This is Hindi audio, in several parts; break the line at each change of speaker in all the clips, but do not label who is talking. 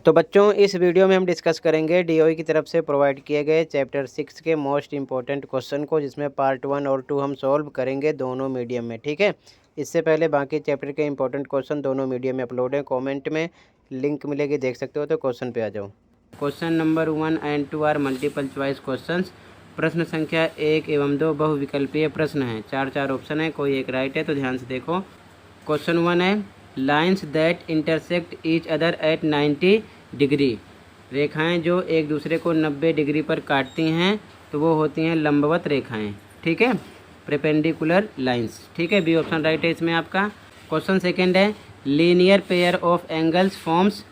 तो बच्चों इस वीडियो में हम डिस्कस करेंगे डीओई की तरफ से प्रोवाइड किए गए चैप्टर 6 के मोस्ट इंपॉर्टेंट क्वेश्चन को, जिसमें पार्ट 1 और 2 हम सॉल्व करेंगे दोनों मीडियम में। ठीक है, इससे पहले बाकी चैप्टर के इंपॉर्टेंट क्वेश्चन दोनों मीडियम में अपलोड है, कमेंट में लिंक मिलेगी, देख सकते हो। तो क्वेश्चन पे आ जाओ। Question number 1 and 2 are multiple choice question. प्रश्न संख्या 1 एवं 2 बहुविकल्पीय प्रश्न है। चार ऑप्शन है, कोई एक राइट है, तो ध्यान से देखो। क्वेश्चन 1 है lines that intersect each other at 90 degree. रेखाएं जो एक दूसरे को 90 डिग्री पर काटती हैं तो वो होती हैं लंबवत रेखाएं। ठीक है, परपेंडिकुलर लाइंस। ठीक है, बी ऑप्शन राइट है इसमें आपका। क्वेश्चन सेकंड है linear pair of angles forms.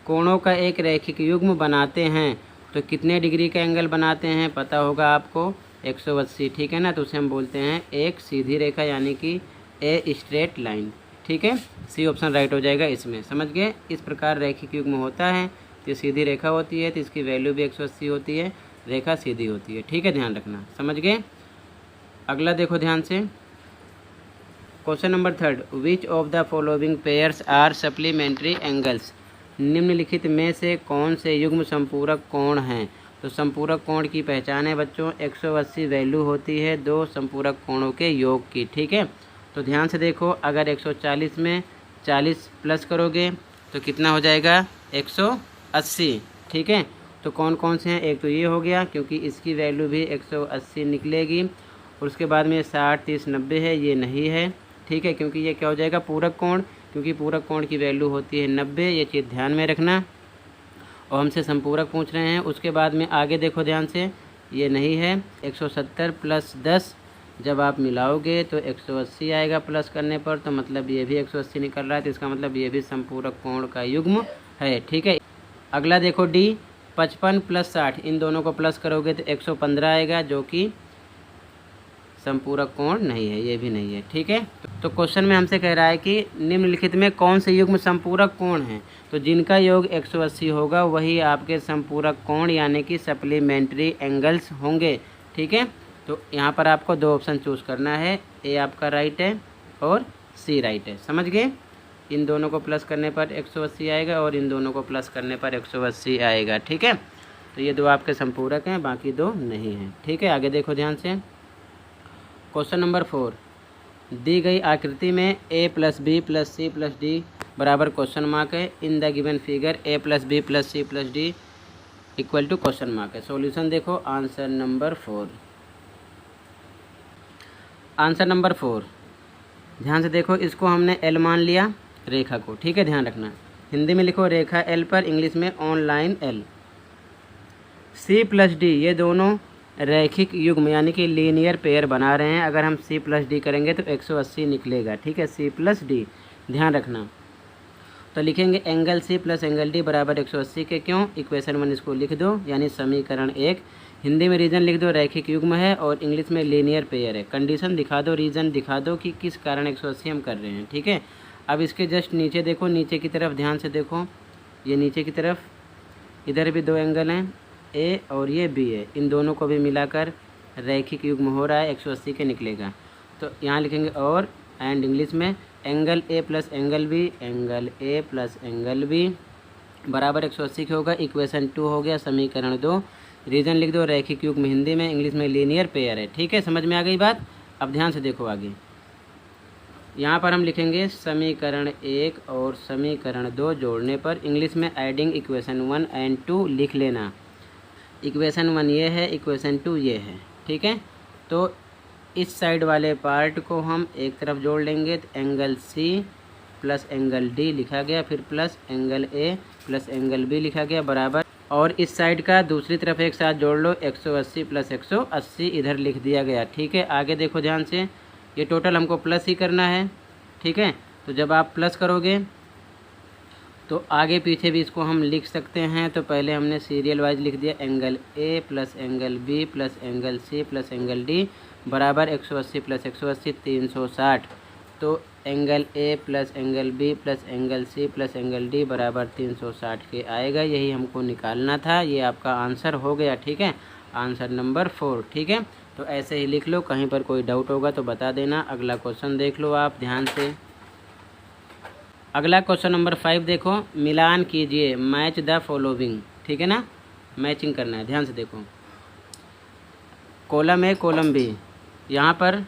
कोणों का एक रैखिक युग्म बनाते हैं तो कितने डिग्री का एंगल बनाते हैं, पता होगा आपको, 180। ठीक है ना, तो उसे हम बोलते हैं एक सीधी रेखा, यानी कि ए स्ट्रेट लाइन। ठीक है, सी ऑप्शन राइट हो जाएगा इसमें। समझ गए, इस प्रकार रैखिक युग्म होता है तो सीधी रेखा होती है, तो इसकी वैल्यू भी 180 होती है, रेखा सीधी होती है। ठीक है, ध्यान रखना, समझ गए। अगला देखो ध्यान से। Question number 3, which of the following pairs are supplementary angles. निम्नलिखित में से कौन से युग्म संपूरक कोण हैं। तो संपूरक कोण की पहचान है बच्चों, 180 वैल्यू होती है दो संपूरक कोणों के योग की। ठीक है, तो ध्यान से देखो, अगर 140 में 40 प्लस करोगे तो कितना हो जाएगा, 180। ठीक है, तो कौन कौन से हैं, एक तो ये हो गया, क्योंकि इसकी वैल्यू भी 180 निकलेगी। और उसके बाद में 60, 30, 90 है, ये नहीं है। ठीक है, क्योंकि ये क्या हो जाएगा, पूरक कोण, क्योंकि पूरक कोण की वैल्यू होती है 90, ये चीज़ ध्यान में रखना। और हमसे संपूरक पूछ रहे हैं। उसके बाद में आगे देखो ध्यान से, ये नहीं है। 170 प्लस 10 जब आप मिलाओगे तो 180 आएगा प्लस करने पर, तो मतलब ये भी 180 निकल रहा है, तो इसका मतलब ये भी संपूरक कोण का युग्म है। ठीक है, अगला देखो डी, 55 प्लस 60, इन दोनों को प्लस करोगे तो 115 आएगा, जो कि संपूरक कोण नहीं है, ये भी नहीं है। ठीक है, तो क्वेश्चन में हमसे कह रहा है कि निम्नलिखित में कौन से युग्म संपूरक कोण हैं, तो जिनका योग 180 होगा वही आपके संपूरक कोण यानी कि सप्लीमेंट्री एंगल्स होंगे। ठीक है, तो यहाँ पर आपको दो ऑप्शन चूज़ करना है, ए आपका राइट है और सी राइट है। समझ गए, इन दोनों को प्लस करने पर 180 आएगा और इन दोनों को प्लस करने पर 180 आएगा। ठीक है, तो ये दो आपके संपूरक हैं, बाकी दो नहीं हैं। ठीक है, आगे देखो ध्यान से। क्वेश्चन नंबर 4, दी गई आकृति में a plus B plus C plus D बराबर क्वेश्चन मार्क है। In the given figure a plus B plus C plus D equal to question mark है। सॉल्यूशन देखो, आंसर नंबर 4। आंसर नंबर 4, ध्यान से देखो, इसको हमने L मान लिया रेखा को। ठीक है, ध्यान रखना, हिंदी में लिखो रेखा L पर, इंग्लिश में online L। C plus D, ये दोनों रैखिक युग्म यानी कि लीनियर पेयर बना रहे हैं। अगर हम C प्लस डी करेंगे तो 180 निकलेगा। ठीक है, C प्लस डी, ध्यान रखना। तो लिखेंगे angle C plus angle D बराबर 180 के। क्यों, इक्वेशन 1 इसको लिख दो, यानी समीकरण 1। हिंदी में रीजन लिख दो, रैखिक युग्म है, और इंग्लिश में लीनियर पेयर है। कंडीशन दिखा दो, रीजन दिखा दो कि किस कारण 180 हम कर रहे हैं। ठीक है, अब इसके जस्ट नीचे देखो, नीचे की तरफ ध्यान से देखो, ये नीचे की तरफ इधर भी दो एंगल हैं, ए और ये बी है, इन दोनों को भी मिलाकर रैखिक युग्म हो रहा है, 180 के निकलेगा। तो यहाँ लिखेंगे और, एंड इंग्लिश में angle A plus angle B, angle A plus angle B बराबर 180 के होगा। इक्वेशन 2 हो गया, समीकरण 2। रीजन लिख दो, रैखिक युग्म हिंदी में, इंग्लिश में लीनियर पेयर है। ठीक है, समझ में आ गई बात। अब ध्यान से देखो आगे, यहाँ पर हम लिखेंगे समीकरण 1 और समीकरण 2 जोड़ने पर, इंग्लिश में एडिंग इक्वेशन 1 एंड 2 लिख लेना। इक्वेशन 1 ये है, इक्वेशन 2 ये है। ठीक है, तो इस साइड वाले पार्ट को हम एक तरफ जोड़ लेंगे, तो angle C plus angle D लिखा गया, फिर plus angle A plus angle B लिखा गया बराबर, और इस साइड का दूसरी तरफ एक साथ जोड़ लो, 180 प्लस 180 इधर लिख दिया गया। ठीक है, आगे देखो ध्यान से, ये टोटल हमको प्लस ही करना है। ठीक है, तो जब आप प्लस करोगे तो आगे पीछे भी इसको हम लिख सकते हैं। तो पहले हमने सीरियल वाइज लिख दिया, angle A plus angle B plus angle C plus angle D बराबर 180 प्लस 180 360। तो angle A plus angle B plus angle C plus angle D बराबर 360 के आएगा। यही हमको निकालना था, ये आपका आंसर हो गया। ठीक है, आंसर नंबर 4। ठीक है, तो ऐसे ही लिख लो, कहीं पर कोई डाउट होगा तो बता देना। अगला क्वेश्चन देख लो आप ध्यान से। अगला क्वेश्चन नंबर 5 देखो, मिलान कीजिए, मैच द फॉलोइंग, ठीक है ना, मैचिंग करना है, ध्यान से देखो। कॉलम ए कॉलम बी, यहाँ पर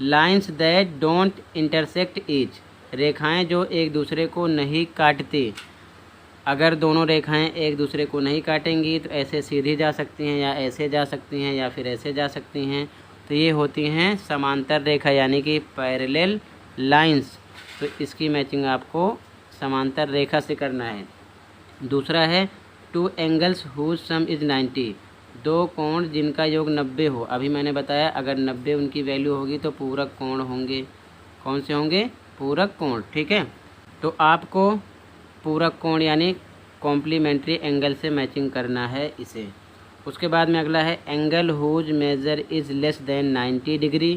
lines that don't intersect each, रेखाएं जो एक दूसरे को नहीं काटती। अगर दोनों रेखाएं एक दूसरे को नहीं काटेंगी तो ऐसे सीधी जा सकती हैं या ऐसे जा सकती हैं या फिर ऐसे जा सकती हैं, तो ये होती हैं समांतर रेखा यानी कि पैरेलल लाइंस। तो इसकी मैचिंग आपको समांतर रेखा से करना है। दूसरा है two angles whose sum is 90, दो कोण जिनका योग 90 हो। अभी मैंने बताया अगर 90 उनकी वैल्यू होगी तो पूरक कोण होंगे। कौन से होंगे? पूरक कोण, ठीक है। तो आपको पूरक कोण यानी कॉम्प्लीमेंट्री एंगल से मैचिंग करना है इसे। उसके बाद में अगला है angle whose measure is less than 90 degree,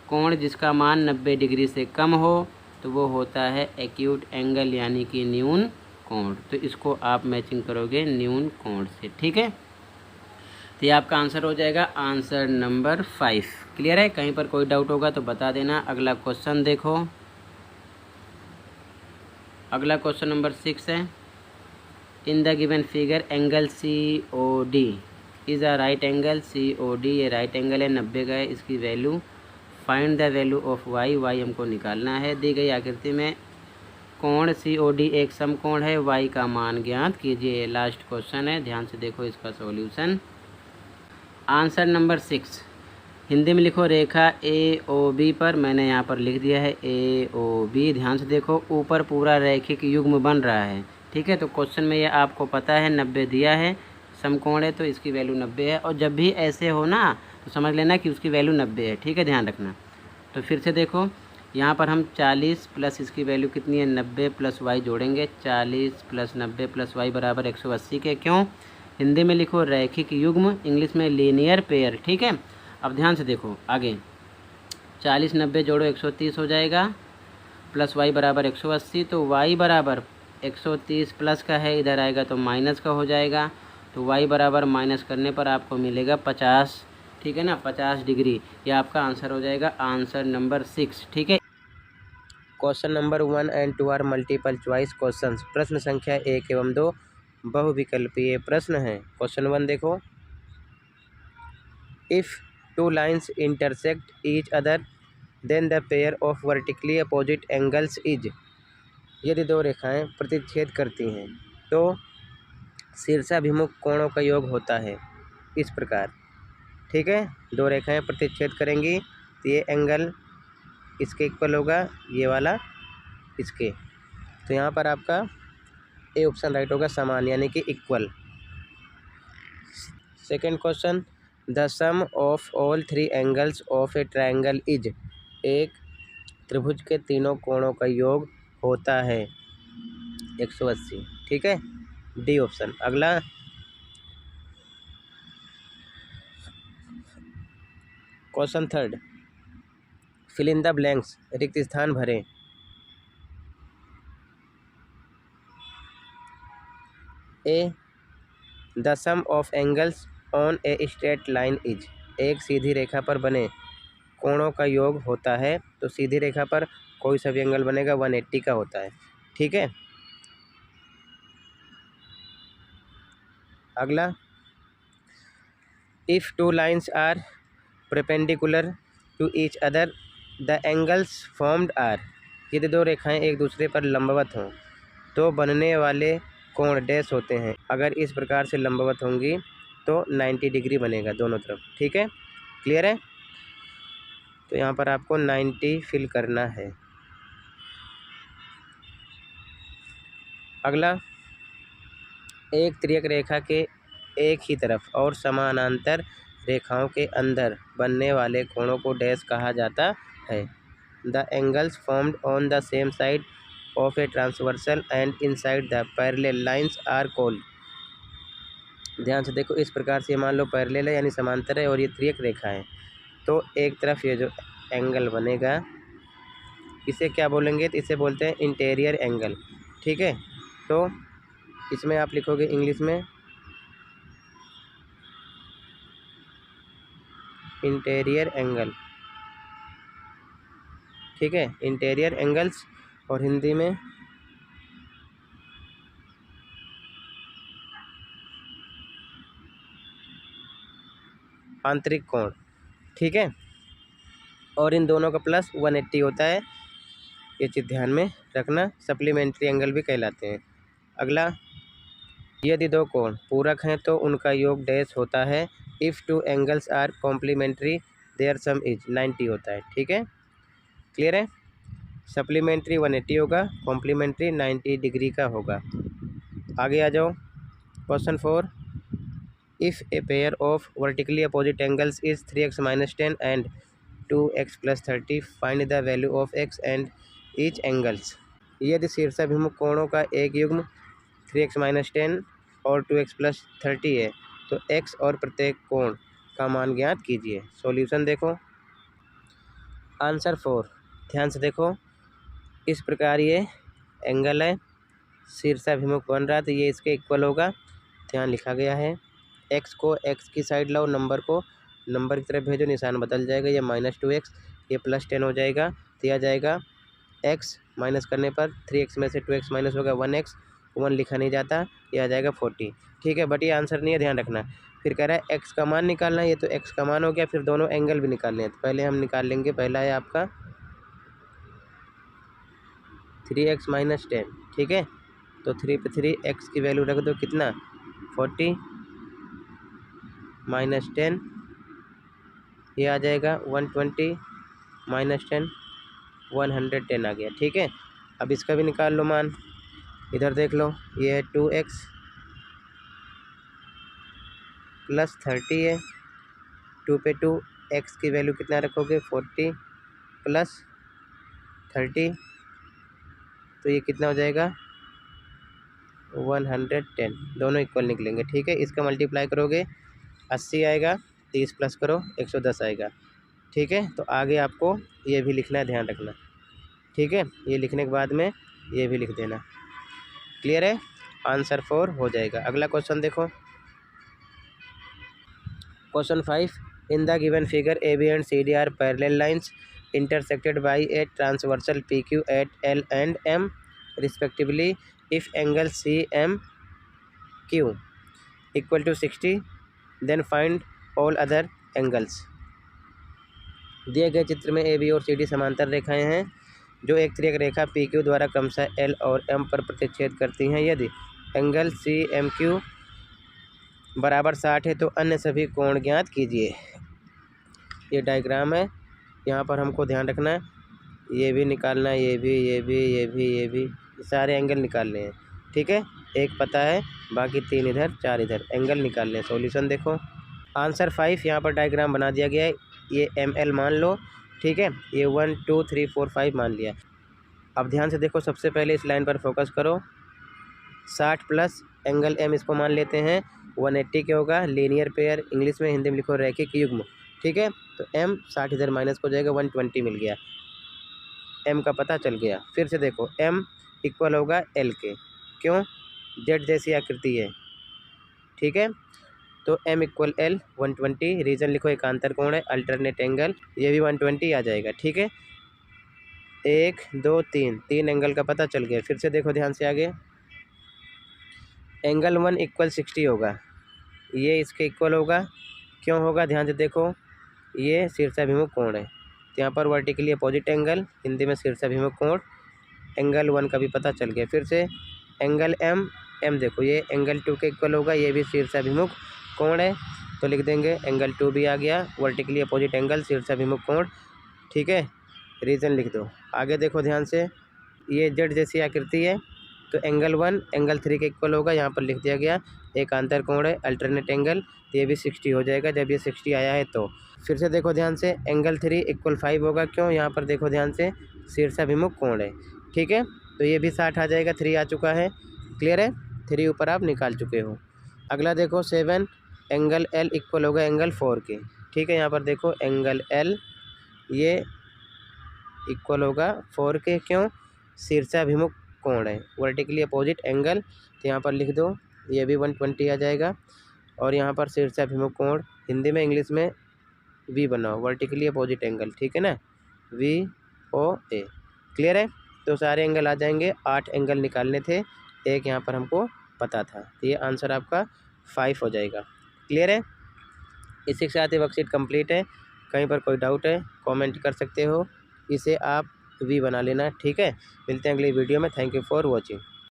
कोण जिसका मान 90 डिग्री से कम हो तो वो होता है एक्यूट एंगल यानी कि न्यून कोण। तो इसको आप मैचिंग करोगे न्यून कोण से, ठीक है। तो ये आपका आंसर हो जाएगा आंसर नंबर 5। क्लियर है? कहीं पर कोई डाउट होगा तो बता देना। अगला क्वेश्चन देखो, अगला क्वेश्चन नंबर 6 है, in the given figure angle COD is a right angle. COD ये राइट एंगल है, 90 का है। इसकी value find the value of y, y हमको निकालना है। दी गई आकृति में कोण COD एक समकोण है, y का मान ज्ञात कीजिए। लास्ट क्वेश्चन है, ध्यान से देखो इसका सॉल्यूशन। आंसर नंबर 6, हिंदी में लिखो रेखा AOB पर, मैंने यहाँ पर लिख दिया है AOB। ध्यान से देखो ऊपर पूरा रैखिक युग्म बन रहा है, ठीक है। तो क्वेश्चन में ये आपको पता है 90 दिया है, समकोण है तो इसकी वैल्यू 90 है। और जब भी ऐसे हो ना तो समझ लेना कि उसकी वैल्यू 90 है, ठीक है, ध्यान रखना। तो फिर से देखो यहाँ पर हम 40 प्लस इसकी वैल्यू कितनी है 90 प्लस y जोड़ेंगे। 40 प्लस 90 प्लस y बराबर 180 के। क्यों? हिंदी में लिखो रैखिक युग्म, इंग्लिश में लीनियर पेयर, ठीक है। अब ध्यान से देखो आगे, 40 90 जोड़ो 130 हो जाएगा, प्लस y बराबर 180। तो y बराबर 130 प्लस का है, इधर आएगा तो माइनस का हो जाएगा। तो y बराबर माइनस करने पर आपको मिलेगा 50, ठीक है ना, 50 डिग्री। ये आपका आंसर हो जाएगा आंसर नंबर 6, ठीक है। Question number 1 and 2 are multiple choice questions. प्रश्न संख्या 1 एवं 2 बहुविकल्पीय प्रश्न है। क्वेश्चन 1 देखो, if two lines intersect each other than the pair of vertically opposite angles is, यदि दो रेखाएं प्रतिच्छेद करती हैं तो शीर्षाभिमुख कोणों का योग होता है इस प्रकार, ठीक है। दो रेखाएं प्रतिच्छेद करेंगी तो ये एंगल इसके इक्वल होगा, ये वाला इसके। तो यहाँ पर आपका ए ऑप्शन राइट होगा, समान यानी कि equal. Second question, the sum of all 3 angles of a triangle is, एक त्रिभुज के तीनों कोणों का योग होता है 180, ठीक है, डी ऑप्शन। अगला question third, fill in the blanks, रिक्त स्थान भरें। A the sum of angles on a straight line is, एक सीधी रेखा पर बने कोणों का योग होता है। तो सीधी रेखा पर कोई सा भी एंगल बनेगा 180 का होता है, ठीक है। अगला, if two lines are perpendicular to each other the angles formed are, यदि दो रेखाएं एक दूसरे पर लंबवत हों तो बनने वाले कोण डैश होते हैं। अगर इस प्रकार से लंबवत होंगी तो 90 डिग्री बनेगा दोनों तरफ, ठीक है। क्लियर है? तो यहाँ पर आपको 90 फिल करना है। अगला, एक तिर्यक रेखा के एक ही तरफ और समानांतर रेखाओं के अंदर बनने वाले कोणों को डैश कहा जाता है। The angles formed on the same side of a transversal and inside the parallel lines are called. ध्यान से देखो, इस प्रकार से मान लो पैरेलल है यानी समांतर है और ये तिर्यक रेखा है, तो एक तरफ ये जो एंगल बनेगा इसे क्या बोलेंगे? तो इसे बोलते हैं इंटीरियर एंगल, ठीक है। तो इसमें आप लिखोगे इंग्लिश में इंटीरियर एंगल, ठीक है, इंटीरियर एंगल्स, और हिंदी में आंतरिक कोण, ठीक है। और इन दोनों का प्लस 180 होता है, ये चीज़ ध्यान में रखना, सप्लीमेंट्री एंगल भी कहलाते हैं। अगला, यदि दो कोण पूरक हैं तो उनका योग डैश होता है। If two angles are complementary their sum is 90 होता है, ठीक है। क्लियर है। सप्लीमेंट्री 180 होगा, कॉम्प्लीमेंट्री 90 डिग्री का होगा। आगे आ जाओ। Question 4, if a pair of vertically opposite angles is 3x - 10 and 2x + 30, find the value of x and each angles. यदि शीर्षाभिमुख कोणों का एक युग्म 3x - 10 और 2x + 30 है तो x और प्रत्येक कोण का मान ज्ञात कीजिए। सॉल्यूशन देखो। आंसर 4, ध्यान से देखो। इस प्रकार ये एंगल है, शीर्षाभिमुख बन रहा तो ये इसके इक्वल होगा, ध्यान लिखा गया है। x को x की साइड लाओ, नंबर को नंबर की तरफ भेजो, निशान बदल जाएगा, ये -2x, ये +10 हो जाएगा, दिया जाएगा x माइनस करने पर 3x में से 2x माइनस होगा 1x, 1 लिखा नहीं जाता, ये आ जाएगा 40, ठीक है। बट ये आंसर नहीं है, ध्यान रखना। फिर कह रहा है x का मान निकालना है, ये तो x का मान हो गया, फिर दोनों एंगल भी निकालने हैं। तो पहले हम निकाल लेंगे, पहला है आपका 3x - 10, ठीक है। तो 3 पे 3 x की वैल्यू रख दो, कितना 40 - 10, ये आ जाएगा 120 - 10, 110 आ गया, ठीक है। अब इसका भी निकाल लो मान, इधर देख लो, ये है 2x + 30 है, 2 पे 2, x की वैल्यू कितना रखोगे 40 + 30, तो ये कितना हो जाएगा 110, दोनों इक्वल निकलेंगे, ठीक है। इसका मल्टीप्लाई करोगे 80 आएगा, 30 प्लस करो 110 आएगा, ठीक है। तो आगे आपको ये भी लिखना है, ध्यान रखना, ठीक है। ये लिखने के बाद में ये भी लिख देना। क्लियर है। आंसर 4 हो जाएगा। अगला क्वेश्चन देखो। Question 5, in the given figure AB and CD are parallel lines intersected by a transversal PQ at L and M respectively. If angle CMQ equal to 60 then find all other angles. दिए गए चित्र में AB और CD समांतर रेखाएं हैं जो एक तिर्यक रेखा PQ द्वारा क्रमशः L और M पर प्रतिच्छेद करती हैं। यदि एंगल CMQ बराबर 60 है तो अन्य सभी कोण ज्ञात कीजिए। ये डायग्राम है, यहाँ पर हमको ध्यान रखना है, ये भी निकालना है, ये भी सारे एंगल निकालने हैं, ठीक है। एक पता है, बाकी 3 इधर 4 इधर, एंगल निकालने हैं। सॉल्यूशन देखो। आंसर 5 यहाँ पर डायग्राम बना दिया गया है, ये ML मान लो, ठीक है। ये 1 2 3 4 5 मान लिया। अब ध्यान से देखो, सबसे पहले इस लाइन पर फोकस करो। 60 प्लस एंगल M इसको मान लेते हैं 180 के होगा, लीनियर पेयर, इंग्लिश में, हिंदी में लिखो रैखिक युग्म, ठीक है। तो M 60 इधर माइनस हो जाएगा, 120 मिल गया, M का पता चल गया। फिर से देखो, M इक्वल होगा L के, क्यों, Z जैसी आकृति है, ठीक है। तो M इक्वल L 120, रीजन लिखो एकांतर कोण है, अल्टरनेट एंगल, ये भी 120 आ जाएगा, ठीक है। 1 2 3 एंगल का पता चल गया। फिर से देखो ध्यान से आगे, एंगल 1 इक्वल 60 होगा, ये इसके इक्वल होगा, क्यों होगा, ध्यान से देखो, ये शीर्षाभिमुख कोण है, तो यहाँ पर वर्टिकली अपोजिट एंगल, हिंदी में शीर्षाभिमुख कोण, एंगल 1 का भी पता चल गया। फिर से एंगल M देखो, ये एंगल 2 के इक्वल होगा, ये भी शीर्षाभिमुख कोण है, तो लिख देंगे एंगल 2 भी आ गया, वर्टिकली अपोजिट एंगल, शीर्षाभिमुख कोण, ठीक है। रीजन लिख दो। आगे देखो ध्यान से, ये Z जैसी आकृति है, तो एंगल 1 एंगल 3 के इक्वल होगा, यहाँ पर लिख दिया गया एकांतर कोण है, अल्टरनेट एंगल, तो ये भी 60 हो जाएगा जब ये 60 आया है तो। फिर से देखो ध्यान से, एंगल 3 इक्वल 5 होगा, क्यों, यहाँ पर देखो ध्यान से, शीर्षाभिमुख कोण है, ठीक है। तो ये भी 60 आ जाएगा, 3 आ चुका है, क्लियर है। 3 ऊपर आप निकाल चुके हो। अगला देखो 7, एंगल L इक्वल होगा एंगल 4 के, ठीक है। यहाँ पर देखो एंगल L ये इक्वल होगा 4 के, क्यों, शीर्षाभिमुख कोण है, वर्टिकली अपोजिट एंगल, तो यहाँ पर लिख दो, ये भी 120 आ जाएगा। और यहाँ पर शीर्षाभिमुख कोण, हिंदी में इंग्लिश में V बनाओ, वर्टिकली अपोजिट एंगल, ठीक है ना, VOA, क्लियर है। तो सारे एंगल आ जाएंगे, 8 एंगल निकालने थे, एक यहाँ पर हमको पता था, तो ये आंसर आपका 5 हो जाएगा, क्लियर है। इसी के साथ ये वर्कशीट कंप्लीट है। कहीं पर कोई डाउट है कमेंट कर सकते हो, इसे आप भी बना लेना। ठीक है, मिलते हैं अगली वीडियो में। Thank you for watching.